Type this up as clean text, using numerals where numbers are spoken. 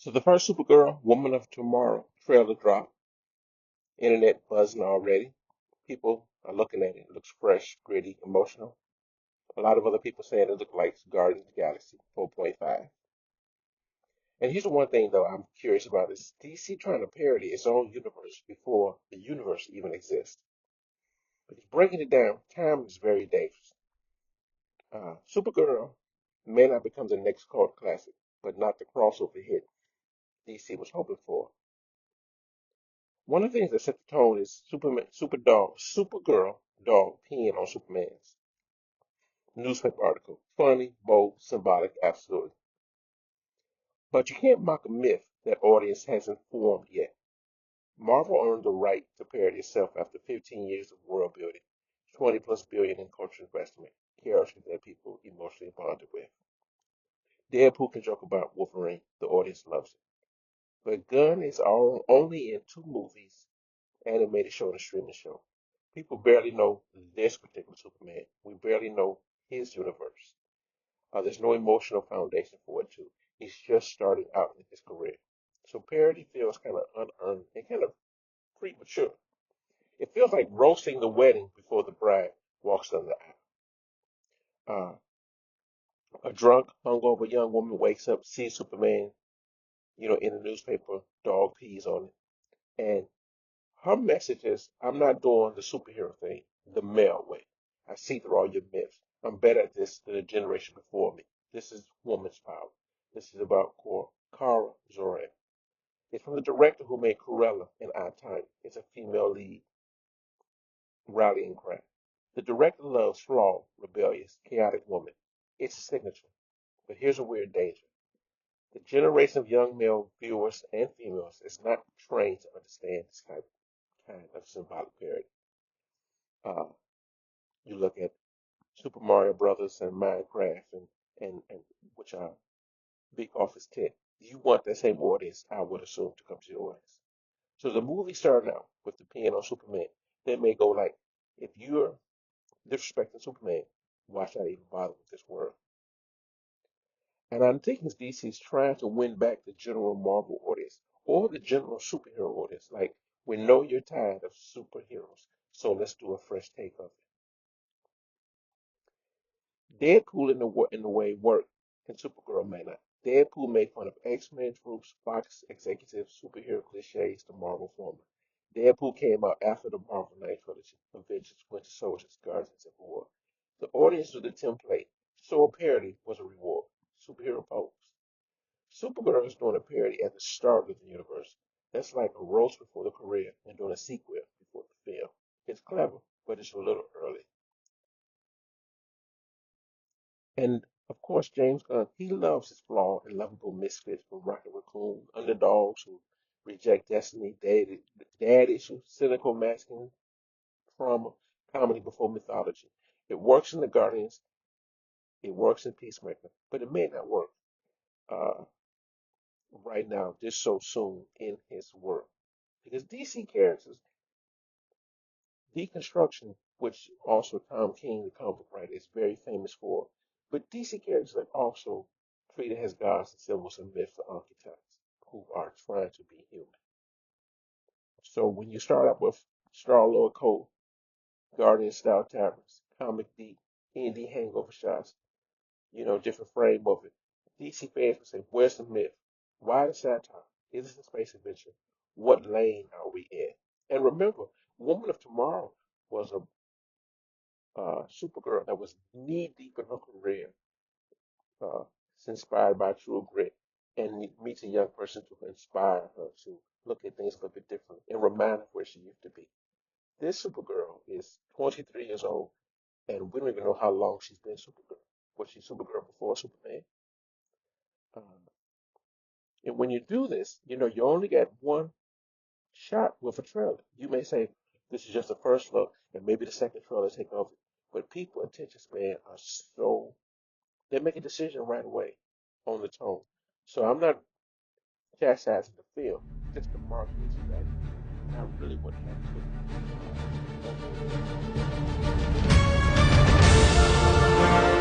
So the first Supergirl, Woman of Tomorrow trailer dropped. Internet buzzing already. People are looking at it. It looks fresh, gritty, emotional. A lot of other people saying it looks like Guardians of the Galaxy 4.5. And here's the one thing though I'm curious about is DC trying to parody its own universe before the universe even exists. But he's breaking it down. Time is very dangerous. Supergirl may not become the next cult classic, but not the crossover hit DC was hoping for. One of the things that set the tone is Supergirl dog peeing on Superman's newspaper article. Funny, bold, symbolic, absolutely. But you can't mock a myth that audience hasn't formed yet. Marvel earned the right to parody itself after 15 years of world building, 20 plus billion in cultural investment, characters that people emotionally bonded with. Deadpool can joke about Wolverine, the audience loves it. But Gunn is only in two movies, animated show and a streaming show. People barely know this particular Superman. We barely know his universe. There's no emotional foundation for it, too. He's just starting out in his career. So parody feels kind of unearned and kind of premature. It feels like roasting the wedding before the bride walks down the aisle. A drunk, hungover young woman wakes up, sees Superman, in the newspaper, dog pees on it. And her message is, I'm not doing the superhero thing the male way. I see through all your myths. I'm better at this than the generation before me. This is woman's power. This is about Kara Zor-El. It's from the director who made Cruella and Odd Time. It's a female lead rallying cry. The director loves flawed, rebellious, chaotic women. It's a signature. But here's a weird danger. The generation of young male viewers and females is not trained to understand this kind of symbolic parody. Uh, you look at Super Mario Brothers and Minecraft and which are big office tent. You want that same audience, I would assume, to come to your audience. So the movie started out with the piano Superman. They may go like, if you're disrespecting Superman, why should I even bother with this world? And I'm thinking DC is trying to win back the general Marvel audience or the general superhero audience. Like, we know you're tired of superheroes, so let's do a fresh take of it. Deadpool in the way worked, and Supergirl may not. Deadpool made fun of X-Men troops, Fox executives, superhero cliches, the Marvel formula. Deadpool came out after the Marvel Knight trilogy, Avengers, Winter Soldiers, Guardians of War. The audience was the template, so a parody was a reward. Superhero pose. Supergirl is doing a parody at the start of the universe. That's like a roast before the career and doing a sequel before the film. It's clever, but it's a little early. And of course, James Gunn, he loves his flawed and lovable misfits from Rocket Raccoon, underdogs who reject destiny, dad issues, cynical masculine trauma, comedy before mythology. It works in The Guardians, it works in Peacemaker, but it may not work uh, right now, just so soon in his work. Because DC characters, deconstruction, which also Tom King, the comic book writer, is very famous for, but DC characters are also treated as gods and symbols and myths or archetypes who are trying to be human. So when you start out with Star Lord Code, Guardian style taverns, comic deep, indie hangover shots, different frame of it, DC fans would say, where's the myth? Why the satire? Is this a space adventure? What lane are we in? And remember, Woman of Tomorrow was a Supergirl that was knee deep in her career, uh, inspired by True Grit, and meets a young person to inspire her to look at things a little bit differently and remind her where she used to be. This Supergirl is 23 years old, and we don't even know how long she's been Supergirl. Was she Supergirl before Superman? Um, and when you do this, you only get one shot with a trailer. You may say this is just the first look, and maybe the second trailer take over. But people attention span are so they make a decision right away on the tone. So I'm not chastising the film, just the marketing strategy. And I really wouldn't have put no more into it.